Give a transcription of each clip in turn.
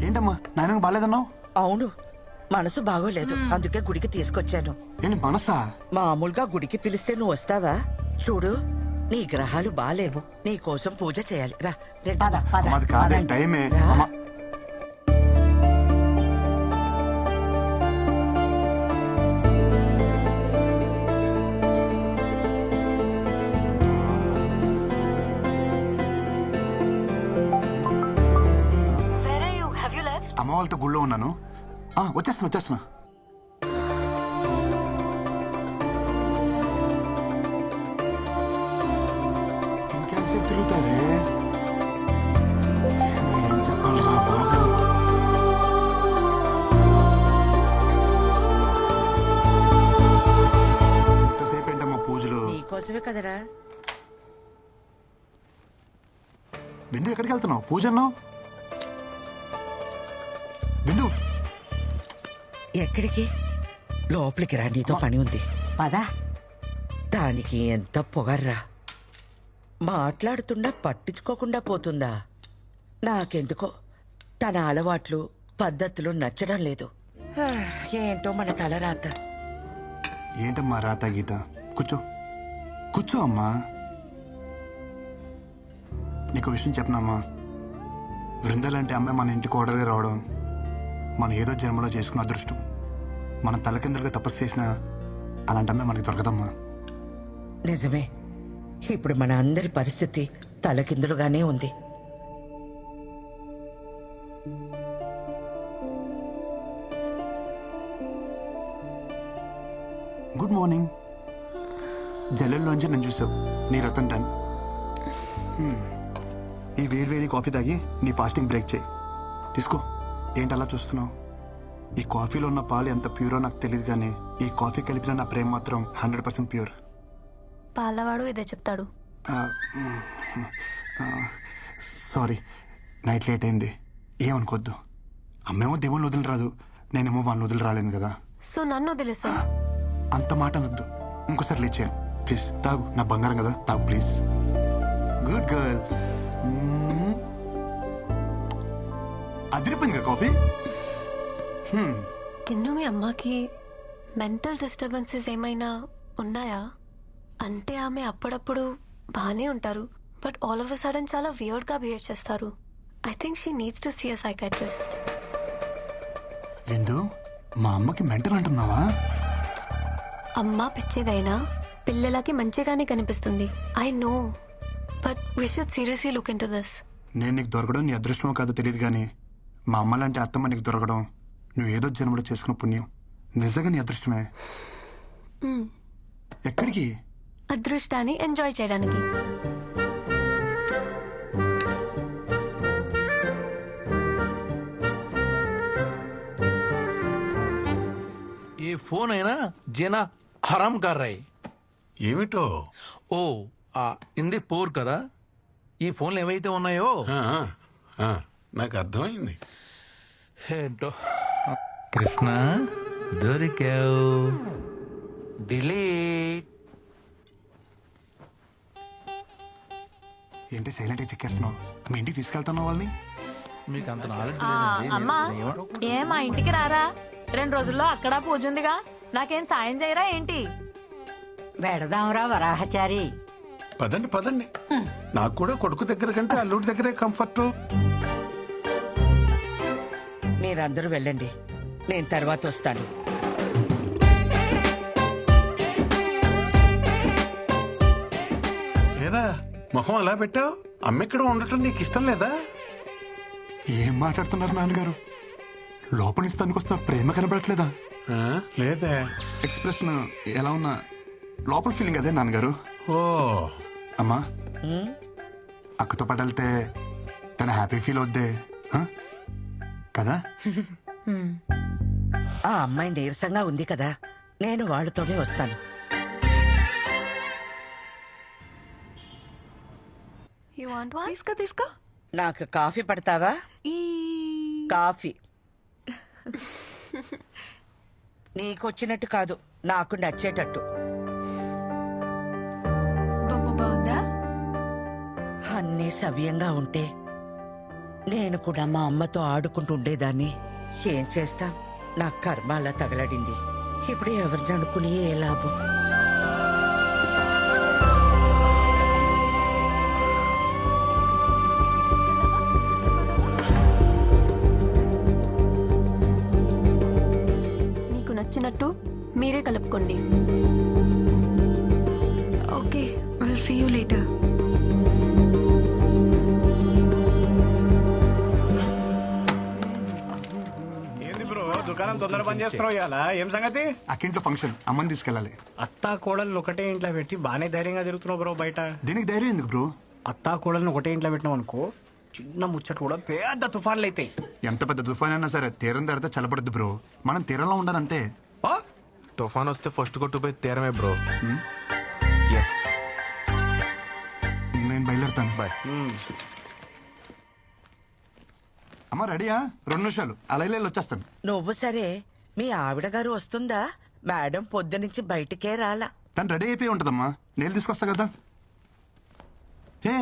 ఏంటమ్మా నాయనకు బాగాలేదన్నావు? అవును, మనసు బాగోలేదు, అందుకే గుడికి తీసుకొచ్చాను. ఏంటి మనసా? మామూలుగా గుడికి పిలిస్తే నువ్వు వస్తావా? చూడు, నీ గ్రహాలు బాలేవు, నీ కోసం పూజ చేయాలి. రా రండి. అమ్మా, అది కాదే టైమే. అమ్మా Where are you? Have you left? అమ్మ వాళ్ళతో గుళ్ళో ఉన్నాను. వచ్చేస్తున్నా. ఇంకెంతసేపు తిరుగుతారే? ఏం చెప్పాలరా బాబు? ఎంతసేపు ఏంటమ్మా పూజలు? నీకోసమే కదరా. బిందు ఎక్కడికి వెళ్తున్నావు? పూజ అన్నావు. బిందు ఎక్కడికి? లోపలికి రా, నీతో పని ఉంది. పదా. దానికి ఎంత పొగర్రా, మాట్లాడుతున్నా పట్టించుకోకుండా పోతుందా? నాకెందుకో తన అలవాట్లు పద్ధతులు నచ్చడం లేదు. ఏంటో మన తలరాత. ఏంటమ్మా రాత గీత? కూర్చో అమ్మా. నీకు విషయం చెప్పనమ్మా, బృందాలంటే అమ్మాయి మన ఇంటికి ఓడర్గా రావడం మనం ఏదో జన్మలో చేసుకున్న అదృష్టం. మనం తలకిందులుగా తపస్సు చేసినా అలాంటి అమ్మాయి మనకి దొరకదమ్మా. నిజమే, ఇప్పుడు మన అందరి పరిస్థితి తలకిందులుగానే ఉంది. Good morning. జల్లెల్లోంచి నన్ను చూసావు, నీ రతం డన్. ఈ వేడి కాఫీ తాగి నీ ఫాస్టింగ్ బ్రేక్ చేయి. తీసుకో. ఏంటి అలా చూస్తున్నావు? ఈ కాఫీలో ఉన్న పాలు ఎంత ప్యూరో నాకు తెలియదు, కానీ ఈ కాఫీ కలిపిన నా ప్రేమ మాత్రం 100% ప్యూర్. పాలవాడు ఇదే చెప్తాడు. సారీ, నైట్ లేట్ అయింది, ఏమనుకోద్దు. అమ్మేమో దేవుని వదిలి రాదు, నేనేమో వాళ్ళని వదిలి రాలేను కదా. సో నన్ను వదిలేసా? అంత మాట అనొద్దు. ఇంకోసారి లేచాను ప్లీజ్. తాగు, నా బంగారం కదా, తాగు ప్లీజ్. Good girl. అదిరిపోయింది కదా కాఫీ. కిన్ను, మీ అమ్మకి మెంటల్ డిస్టర్బెన్సెస్ ఏమైనా ఉన్నాయా? అంటే ఆమె అప్పుడప్పుడు బాగానే ఉంటారు, but all of a sudden చాలా వియర్డ్గా బిహేవ్ చేస్తారు. I think she needs to see a psychiatrist. విందు, మా అమ్మకి మెంటల్ అంటున్నావా? అమ్మ పిచ్చిదైనా పిల్లలకి మంచిగానే కనిపిస్తుంది. I know, but we should seriously look in to this. నేను నీకు దొరకడం నీ అదృష్టమో కాదో తెలియదు, కానీ మా అమ్మ లాంటి అత్తమ్మ నీకు దొరకడం నువ్వు ఏదో జన్మలో చేసుకున్న పుణ్యం. నిజంగా నీ అదృష్టమే. ఎక్కడికి? అదృష్టాన్ని ఎంజాయ్ చేయడానికి. ये फोन है ना जेना हराम कर रहे. ఏమిటో? ఓ ఇంది పోర్ కదా, ఈ ఫోన్లు ఏవైతే ఉన్నాయో నాకు అర్థమైంది. ఏంటో. కృష్ణ దొరికావు. డిలీట్. ఏంటి సైలెంట్ గా చెక్కేస్తున్నావు? మీ ఇంటికి తీసుకెళ్తున్నావు వాళ్ళని? మీకు అంత నాలెడ్జ్ అమ్మా, ఏ మా ఇంటికి రారా? 2 రోజుల్లో అక్కడ పూజ ఉందిగా, నాకేం సాయం చేయరా ఏంటి? వెడదాంరా వరాహచారి. పదండి. నాకు కూడా కొడుకు దగ్గర కంటే అల్లుడి దగ్గరే కంఫర్ట్. మీరందరూ వెళ్ళండి, నేను తర్వాత వస్తాను. ఏరా మొహం అలా పెట్టావు? అమ్మెక్కడ ఉండటం నీకు ఇష్టం లేదా? ఏం మాట్లాడుతున్నారు నాన్నగారు? లోపల నుంచి తనకొస్తున్న ప్రేమ కనబడట్లేదా? లేదే. ఎక్స్ప్రెషన్ ఎలా ఉన్నా లోపల ఫీలింగ్ అదే నాన్నగారు. ఓ అమ్మా, అక్కతో పాటు వెళ్తే తన హ్యాపీ ఫీల్ అవుద్దే కదా? ఆ అమ్మాయి నీరసంగా ఉంది కదా, నేను వాళ్ళతోనే వస్తాను. తీసుకో. నాకు కాఫీ పడతావా? కాఫీ నీకొచ్చినట్టు కాదు, నాకు నచ్చేటట్టు. అన్నీ సవ్యంగా ఉంటే నేను కూడా మా అమ్మతో ఆడుకుంటూ ఉండేదాన్ని. ఏం చేస్తాం, నా కర్మ అలా తగలడింది. ఇప్పుడు ఎవరిని అనుకుని ఏ లాభం? మీకు నచ్చినట్టు మీరే కలుపుకోండి. Okay, will see you later. ఏంది బ్రో దుకాణం తొందర పని చేస్తున్నావు ఇవాళ? ఏం సంగతి? అక్కింట్లో ఫంక్షన్ అమ్మని తీసుకెళ్ళాలి. అత్తా కోడలు ఒకటే ఇంట్లో పెట్టి బాగానే ధైర్యంగా తిరుగుతున్నావు బ్రో బయట. దీనికి ధైర్యం ఎందుకు బ్రో? అత్తా కోడలను ఒకటే ఇంట్లో పెట్టినావు అనుకో, చిన్న ముచ్చట్లు కూడా పెద్ద తుఫాన్లు అవుతాయి. ఎంత పెద్ద తుఫాన్ అయినా సరే తీరం దాడితే చల్లబడద్దు బ్రో. మనం తీరంలో ఉండాలంతే. ఆ? తుఫాన్ వస్తే ఫస్ట్ కొట్టుపోయి తీరమే బ్రో. ఎస్, నేను బయలుదేరుతాను. బాయ్. అమ్మ రెడీయా? 2 నిమిషాలు అలా ఇలా వచ్చేస్తాను. నువ్వు సరే, మీ ఆవిడ గారు వస్తుందా? మేడం పొద్దునుంచి బయటికే రాలా. తను రెడీ అయిపోయి ఉంటుందమ్మా, నేను తీసుకొస్తా కదా. ఏ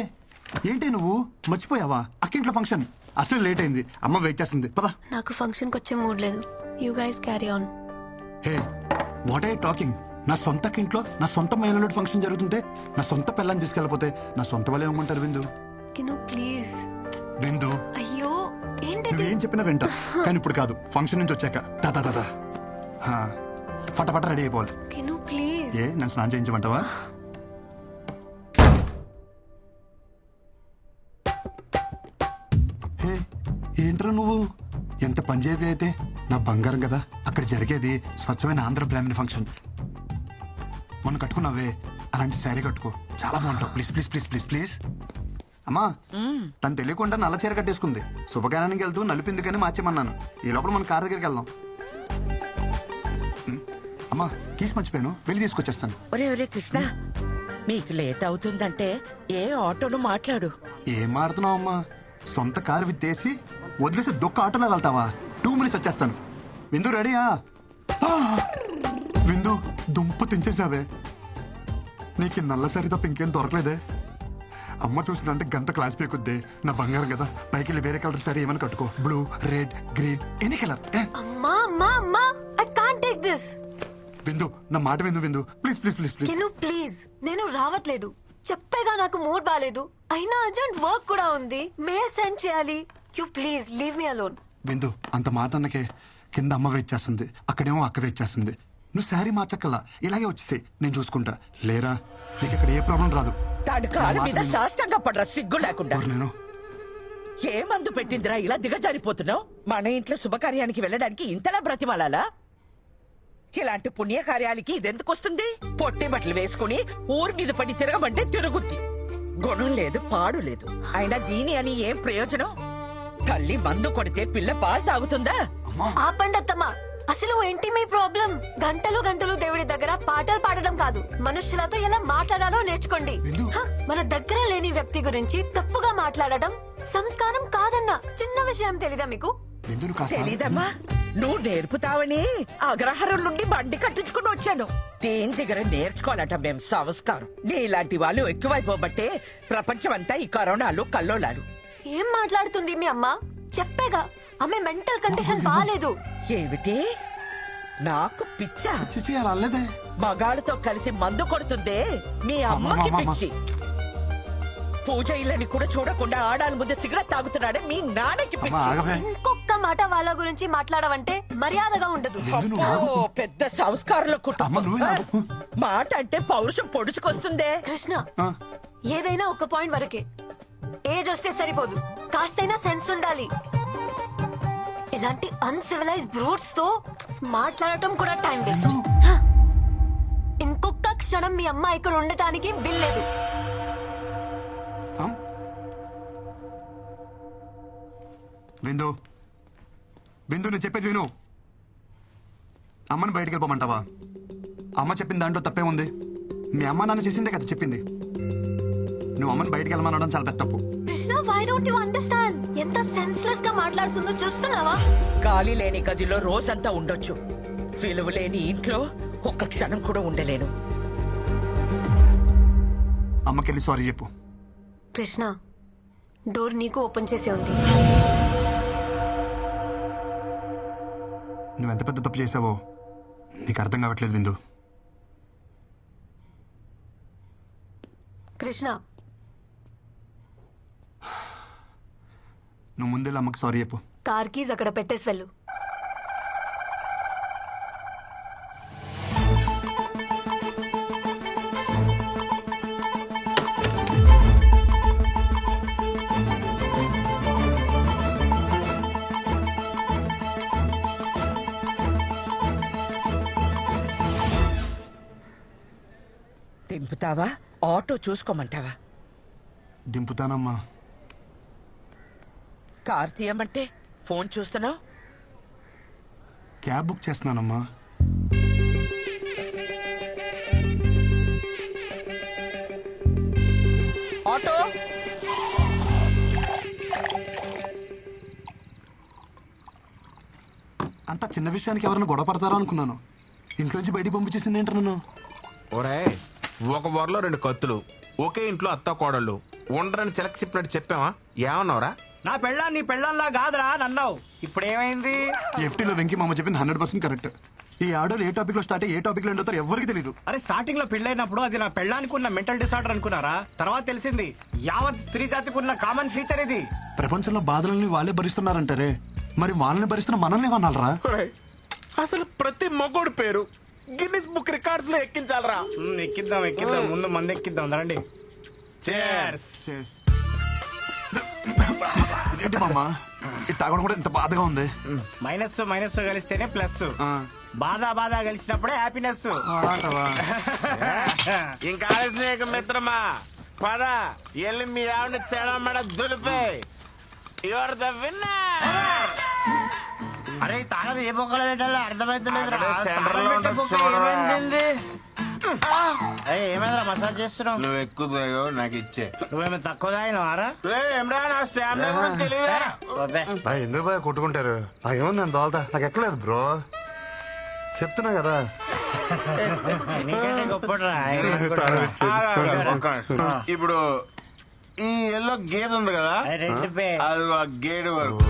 ఏంటి నువ్వు మర్చిపోయావా? అక్కింట్లో ఫంక్షన్ అసలు లేట్ అయింది. అమ్మ వెయిట్ చేస్తుంది, పదా. నాకు ఫంక్షన్కి వచ్చే మూడ్ లేదు. You guys carry on. Hey what I talking? నా సొంత ఇంట్లో నా సొంత మహిళలో ఫంక్షన్ జరుగుతుంటే నా సొంత పిల్లని తీసుకెళ్ళిపోతే నా సొంత వాళ్ళు ఏమంటారు? విందు కిను ప్లీజ్. విందు అయ్యో ఏంటిది? నువ్వేం చెప్పినా వింటా, కానీ ఇప్పుడు కాదు. ఫంక్షన్ నుంచి వచ్చాక దాదా దాదా ఫటాఫట రెడీ అయిపోవాలి. కిను ప్లీజ్. ఏ నన్ను స్నానం చేయించమంటావా? హే ఏంట్రా నువ్వు ఎంత పంజాబీ అయితే నా బంగారం కదా. అక్కడ జరిగేది స్వచ్ఛమైన ఆంధ్ర బ్రాహ్మణ ఫంక్షన్. మొన్న కట్టుకున్నావే అలాంటి శారీ కట్టుకో, చాలా బాగుంటావు. Please please please please please. అమ్మా తను తెలియకుండా నల్ల చీర కట్టేసుకుంది. శుభకార్యానికి వెళ్తూ నలిపిందుకని మార్చేమన్నాను. ఈ లోపల మన కార్ దగ్గరికి వెళ్దాం. అమ్మా కీస్ మర్చిపోయాను, వెళ్ళి తీసుకొచ్చేస్తాను. ఒరే ఒరే కృష్ణ, మీకు లేట్ అవుతుందంటే ఏ ఆటోను మాట్లాడు. ఏం మాడుతున్నావు అమ్మా? సొంత కారు విత్తేసి వదిలేసి దొక్క ఆటోలో వెళ్తావా? 2 మినిట్స్ వచ్చేస్తాను. విందు రెడీయా? ఆ! విందు దుంప తెంచేసావే. నీకు ఈ నల్ల సరి తప్ప ఇంకేం దొరకలేదే. అమ్మ చూసిందంటే గంట క్లాస్ పీకుద్ది. నా బంగారం కదా, పైకి వెళ్ళి వేరే కలర్ సరే ఏమైనా కట్టుకో. Blue, red, green, any colour. అమ్మా అమ్మా అమ్మా, ఐ కాంట్ టేక్ దిస్. విందు నా మాట విందు. విందు ప్లీజ్ ప్లీజ్ ప్లీజ్ ప్లీజ్. కిను ప్లీజ్, నేను రావట్లేదు. చెప్పేగా నాకు మూడ్ బాలేదు. అయినా అర్జెంట్ వర్క్ కూడా ఉంది, మెయిల్ సెండ్ చేయాలి. You please leave me alone. విందు అంత మాట అన్నకే కింద అమ్మ వెయిట్ చేస్తుంది, అక్కడేమో అక్క వెయిట్ చేస్తుంది. నువ్వు శారీ మార్చక్కల్లా ఇలాగే వచ్చేసాయి, నేను చూసుకుంటా. లేరా నీకు ఇక్కడ ఏ ప్రాబ్లం రాదు. తాడు కాలు మీద సాష్టంగా పడరా సిగ్గు లేకుండా. ఎవరు నేను? ఏ మందు పెట్టిందిరా ఇలా దిగజారిపోతున్నావు? మన ఇంట్లో శుభకార్యానికి వెళ్ళడానికి ఇంతలా బ్రతిమాలాలా? ఇలాంటి పుణ్యకార్యాలకి ఇదెందుకు వస్తుంది? పొట్టి బట్టలు వేసుకుని ఊరి మీద పడి తిరగమంటే తిరుగుద్ది. గుణం లేదు, పాడు లేదు. అయినా దీని అని ఏం ప్రయోజనం? తల్లి మందు కొడితే పిల్ల పాలు తాగుతుందా? ఆపండి అత్తమ్మా. అసలు ఏంటి మీ ప్రాబ్లం? గంటలు గంటలు దేవుడి దగ్గర పాటలు పాడడం కాదు, మనుషులతో ఎలా మాట్లాడాలో నేర్చుకోండి. హ, మన దగ్గర లేని వ్యక్తి గురించి తప్పుగా మాట్లాడడం సంస్కారం కాదన్న చిన్న విషయం తెలీదా మీకు? తెలీదమ్మా, నువ్వు నేర్పుతావని అగ్రహారం నుండి బండి కట్టించుకుని వచ్చాను. దేని దగ్గర నేర్చుకోవాలట మేం సంస్కారం. నీలాంటి వాళ్ళు ఎక్కువైపోబట్టే ప్రపంచమంతా ఈ కరోనాలు కల్లోలాలు. ఏం మాట్లాడుతుంది మీ అమ్మ? చెప్పేగా ఆమె మెంటల్ కండిషన్ బాలేదు. ఏమిటి నాకు పిచ్చా? చిచి అలా అల్లదే. మగాళ్ళతో కలిసి మందు కొడుతుందే మీ అమ్మకి పిచ్చి. పూజ ఇళ్ళని కూడా చూడకుండా ఆడాలి ముందు సిగరెట్ తాగుతున్నాడే మీ నాన్నకి పిచ్చి. ఇంకొక మాట వాళ్ళ గురించి మాట్లాడవంటే మర్యాదగా ఉండదు. అబ్బో, పెద్ద సంస్కారంలో కుటుంబం. మాట అంటే పౌరుషం పొడుచుకొస్తుందే. కృష్ణ, ఏదైనా ఒక పాయింట్ వరకే. ఏజ్ వస్తే సరిపోదు, కాస్తైనా సెన్స్ ఉండాలి. ఇలాంటి అన్సివిలైజ్ బ్రూట్స్ తో మాట్లాడటం కూడా టైం వేస్ట్. ఇంకొక క్షణం మీ అమ్మ ఇక్కడ ఉండటానికి వీల్లేదు. విందు విందు నేను చెప్పేది విను. అమ్మని బయటికి వెళ్ళిపోమంటావా? అమ్మ చెప్పిన దాంట్లో తప్పే ఉంది. మీ అమ్మ నాన్న చేసిందే కదా చెప్పింది. నువ్వు అమ్మని బయటికి వెళ్ళమనడం చాలా పెద్ద తప్పు. Krishna, why don't you understand? ఎంత సెన్స్లెస్ గా మాట్లాడుతుందో చూస్తున్నావా? గాలి లేని గదిలో రోజంతా ఉండొచ్చు, విలువ లేని ఇంట్లో ఒక్క క్షణం కూడా ఉండలేను. అమ్మకెళ్ళి సారీ చెప్పు. కృష్ణ, డోర్ నీకు ఓపెన్ చేసే ఉంది. నువ్వు ఎంత పెద్ద తప్పు చేసావో నీకు అర్థం కావట్లేదు విందు. కృష్ణ, నువ్వు ముందే అమ్మకి సారీ చెప్పు. కార్ కీజ్ అక్కడ పెట్టేసి వెళ్ళు. దింపుతావా ఆటో చూసుకోమంటావా? దింపుతానమ్మా. కార్ తీయమంటే ఫోన్ చూస్తున్నావు. క్యాబ్ బుక్ చేస్తున్నానమ్మా. ఆటో అంత చిన్న విషయానికి ఎవరైనా గొడవ పడతారా అనుకున్నాను. ఇంట్లోంచి బయటికి పంపించేసింది ఏంటి నన్ను? ఒరే ఒక వరలో 2 కత్తులు, ఒకే ఇంట్లో అత్త కోడళ్ళు ఉండరని చిలక చెప్పినట్టు చెప్పావా? ఏమన్నావురా? నా పెళ్ళాం నీ పెళ్ళంలా కాదురా నన్నావు. ఇప్పుడు ఏమైంది? ఎఫ్టీలో వెంకీ మామ చెప్పింది 100% కరెక్ట్. ఈ ఆర్డర్ ఏ టాపిక్ లో స్టార్ట్ అయ్యి ఏ టాపిక్ లో ఎండవుతారో ఎవరికి తెలియదు. అరే స్టార్టింగ్ లో పెళ్ళైనప్పుడు అది నా పెళ్ళానికి ఉన్న మెంటల్ డిసార్డర్ అనుకున్నారా? తర్వాత తెలిసింది యావత్ స్త్రీ జాతికి ఉన్న కామన్ ఫీచర్ ఇది. ప్రపంచంలో బాధలని వాళ్ళే భరిస్తున్నారంటారే, మరి వాళ్ళని భరిస్తున్న మనల్ని ఏమన్నారా? ఒరేయ్, అసలు ప్రతి మగోడు పేరు గిన్నిస్ బుక్ రికార్డ్స్ లో ఎక్కించాలరా. ఎక్కిద్దాం ముందు మంది ఎక్కిద్దాం రండి. ఏంటి మామ ఇది తాగడం కూడా ఇంత బాధగా ఉంది? మైనస్ కలిస్తేనే ప్లస్. బాధ కలిసినప్పుడే హ్యాపీనెస్. ఇంకా ఆలస్యం మిత్రమా, పద ఎల్లి మీ ఆవిడ చెడమడ దులిపే. You're the winner. అరే తాగదు ఏ బొక్కలు పెట్టాలో అర్థమైతలేదు. ఏమైనా మసాజ్ చేస్తున్నావు? నువ్వు ఎక్కువ తాగావు, నాకు ఇచ్చే. నువ్వేమో తక్కువ తాగినవారా? ఏమ్రా నా స్టామినా గురించి తెలియదా? ఎందుకు బాగా కొట్టుకుంటారు? నాకేముంది నేను తోలుతా, నాకు ఎక్కలేదు బ్రో, చెప్తున్నా కదా. నీకంటే గొప్పరా. ఇప్పుడు ఈ ఎల్లో గేదె ఉంది కదా, అది ఆ గేడు వరకు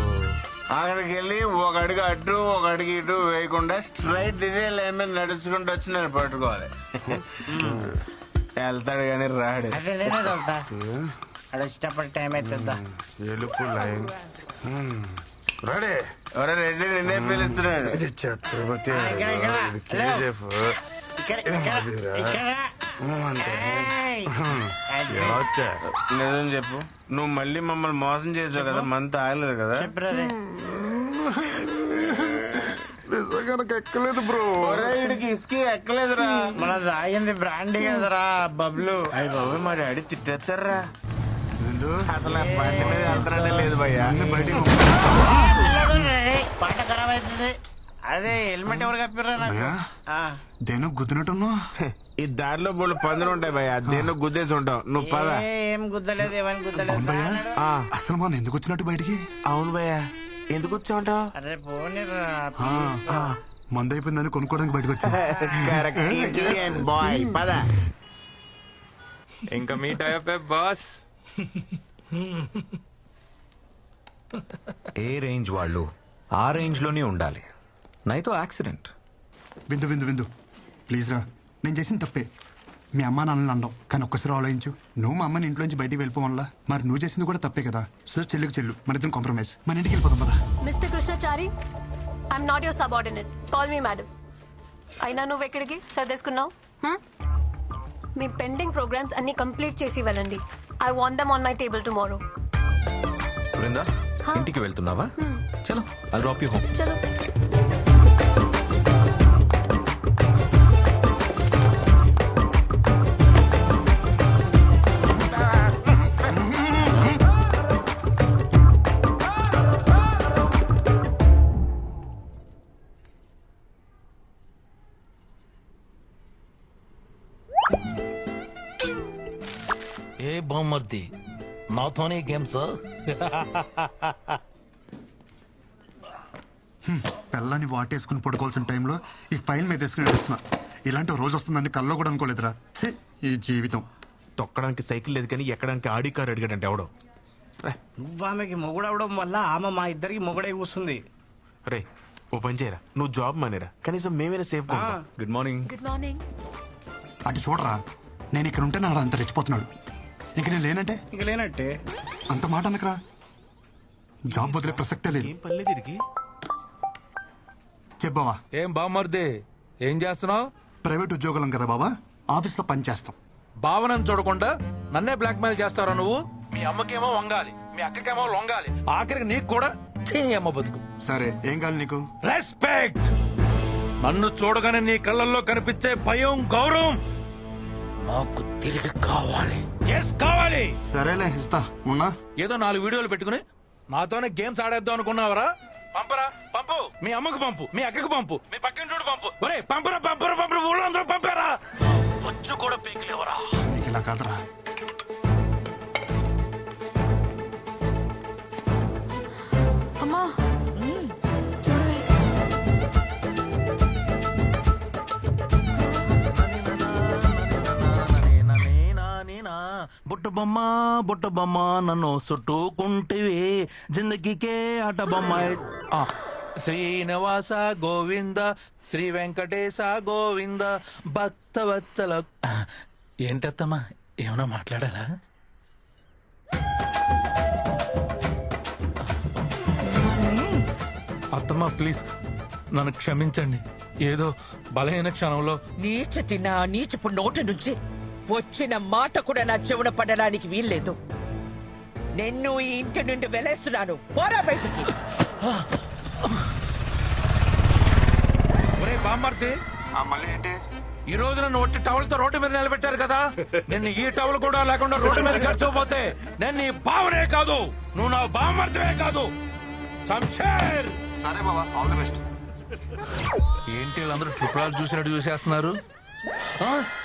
అక్కడికి వెళ్ళి ఒక అడుగు అటు ఒక అడుగు ఇటు వేయకుండా స్ట్రైట్ ఇదే లైన్ మీద నడుచుకుంటూ వచ్చి నేను పట్టుకోవాలి. వెళ్తాడు కానీ రాడు. అక్కడ ఇష్టపడి టైం అవుతుందా? ఎలుపు లైన్ రెడీ ఎవరో రెడ్డి నిన్నే పిలుస్తున్నాడు. ఛత్రపతి నిజం చెప్పు, నువ్వు మళ్ళీ మమ్మల్ని మోసం చేసావు కదా, మంత్ ఆగలేదు కదా? నిజంగా నాకు ఎక్కలేదు బ్రో. వీడికి ఇసుక ఎక్కలేదురా. మన తాగింది బ్రాండీ కదరా బబ్లు. అయ్యి బాబు మా డాడీ తిట్టేస్తారా? అసలు ఆ బండి మీద వెళ్తానే లేదు భయ్యా. బయటికి పాట ఖరాబ్ అవుతుంది. అదే హెల్మెట్ ఎవరు కప్పిర్రా? దేని గుద్దినట్టున్నా? ఈ దారిలో బోళ్ళు పందులు ఉంటాయి భయ్యా, దేన్నో గుద్దేసి ఉంటావు. నువ్వు పద. ఏం గుద్దలేదు, ఏమని గుద్దలేదు. అవును భయ్యా, అసలు మనం ఎందుకు వచ్చినట్టు బయటికి? అవును భయ్యా, ఎందుకు వచ్చావుంటావు? అరే పోనీరా. మందు అయిపోయిందని కొనుక్కోవడానికి బయటకు వచ్చా. బాయ్ పద. ఇంకా మీట్ అయ్యే బాస్. ఏ రేంజ్ వాళ్ళు ఆ రేంజ్ లోనే ఉండాలి, నైతో యాక్సిడెంట్. విందు విందు విందు ప్లీజ్ రా, నేను చేసిన తప్పే. మీ అమ్మ నాన్నని అనడం, కానీ ఒక్కసారి ఆలోచించు. నువ్వు మా అమ్మని ఇంట్లోంచి బయటికి వెళ్ళిపోవల్ల, మరి నువ్వు చేసింది కూడా తప్పే కదా. సో చెల్లుకు చెల్లు, మన ఇద్దరం కాంప్రమైజ్, మన ఇంటికి వెళ్ళిపోతాం పదా. Mister Krishnachari, I'm not your subordinate, call me madam. అయినా నువ్వు ఎక్కడికి సర్దేసుకున్నావు? మీ పెండింగ్ ప్రోగ్రామ్స్ అన్ని కంప్లీట్ చేసి వెళ్ళండి. I want them on my table tomorrow. Brinda, ఇంటికి వెళ్తున్నావా? చలో, ఐల్ డ్రాప్ యూ హోమ్. చలో. ఏ బామ్మర్ది, నాతోనే గేమ్స్? పిల్లని వాటేసుకుని పడుకోవాల్సిన టైంలో ఈ ఫైల్ మీద వేసుకుని నడుస్తున్నా. ఇలాంటి రోజు వస్తుందని కల్లో కూడా అనుకోలేదురా. ఛీ, ఈ జీవితం. తొక్కడానికి సైకిల్ లేదు కానీ ఎక్కడానికి ఆడి కార్ అడిగాడంటే ఎవడో. నువ్వు ఆమెకి మొగుడవడం వల్ల ఆమె మా ఇద్దరికి మొగుడే కూస్తుంది. రే ఓ పని చేయరా, నువ్వు జాబ్ మానేరా, కనీసం మేమైనా safe good morning. Good morning. అటు చూడరా, నేను ఇక్కడ ఉంటే నాడు అంత రెచ్చిపోతున్నాడు. ఇంక నేను లేనంటే ఇంక లేనట్టే. అంత మాట అనకరా. జాబ్ వదిలే ప్రసక్తే లేదు. ఏం పర్లేదు వీడికి. చెప్పావా? ఏం బామ్మర్ది, ఏం చేస్తున్నావు? ప్రైవేట్ ఉద్యోగులం కదా బాబా, ఆఫీస్లో పని చేస్తాం. భావనను చూడకుండా నన్నే బ్లాక్మెయిల్ చేస్తారా నువ్వు? మీ అమ్మకేమో వంగాలి, మీ అక్కకేమో లొంగాలి, ఆఖరికి నీకు కూడా అమ్మ బతుకు. సరే ఏం కావాలి నీకు? రెస్పెక్ట్. నన్ను చూడగానే నీ కళ్ళల్లో కనిపించే భయం, గౌరవం నాకు తిరిగి కావాలి. ఎస్ కావాలి. సరేలే ఇస్తా, ఉన్నా. ఏదో 4 వీడియోలు పెట్టుకుని నాతోనే గేమ్స్ ఆడేద్దాం అనుకున్నావరా? పంపరా, పంపు. మీ అమ్మకు పంపు, మీ అక్కకు పంపు, మీ పక్కింటోడు పంపు. ఒరే పంపరా, పంపరా, పంపరా, ఊళ్ళో అందరూ పంపారా. బొచ్చు కూడా పీకలేవరా. నీకు ఇలా కాదురా. అమ్మా చూడవే. బుట్ట బొమ్మ, బుట్ట బొమ్మ నన్ను చుట్టుకుంటివి, జిందగీకే ఆట బొమ్మ. శ్రీనివాస గోవింద, శ్రీ వెంకటేశ గోవింద, భక్తవత్సల. ఏంటత్తమ్మా, ఏమన్నా మాట్లాడాలా? అత్తమ్మా ప్లీజ్ నన్ను క్షమించండి. ఏదో బలహీన క్షణంలో నీచపు నోటి నుంచి వచ్చిన మాట కూడా నా చెవున పడడానికి వీల్లేదు. నిన్ను ఈ ఇంటి నుండి వెలేస్తున్నాను. పోరా బయటికి. ఒరే బామ్మర్తి, మళ్ళీ ఏంటి? ఈ రోజు నన్ను ఒట్టి టవల్తో రోడ్డు మీద నిలబెట్టారు కదా, నిన్ను ఈ టవల్ కూడా లేకుండా రోడ్డు మీద ఖర్చుపోతే నేను నీ బావనే కాదు, నువ్వు నా బామ్మర్తివే కాదు. శంషేర్. సరే బాబా, ఆల్ ది బెస్ట్. ఏంటి వీళ్ళందరూ ట్రిపుల్ ఆర్ చూసినట్టు చూసేస్తున్నారు?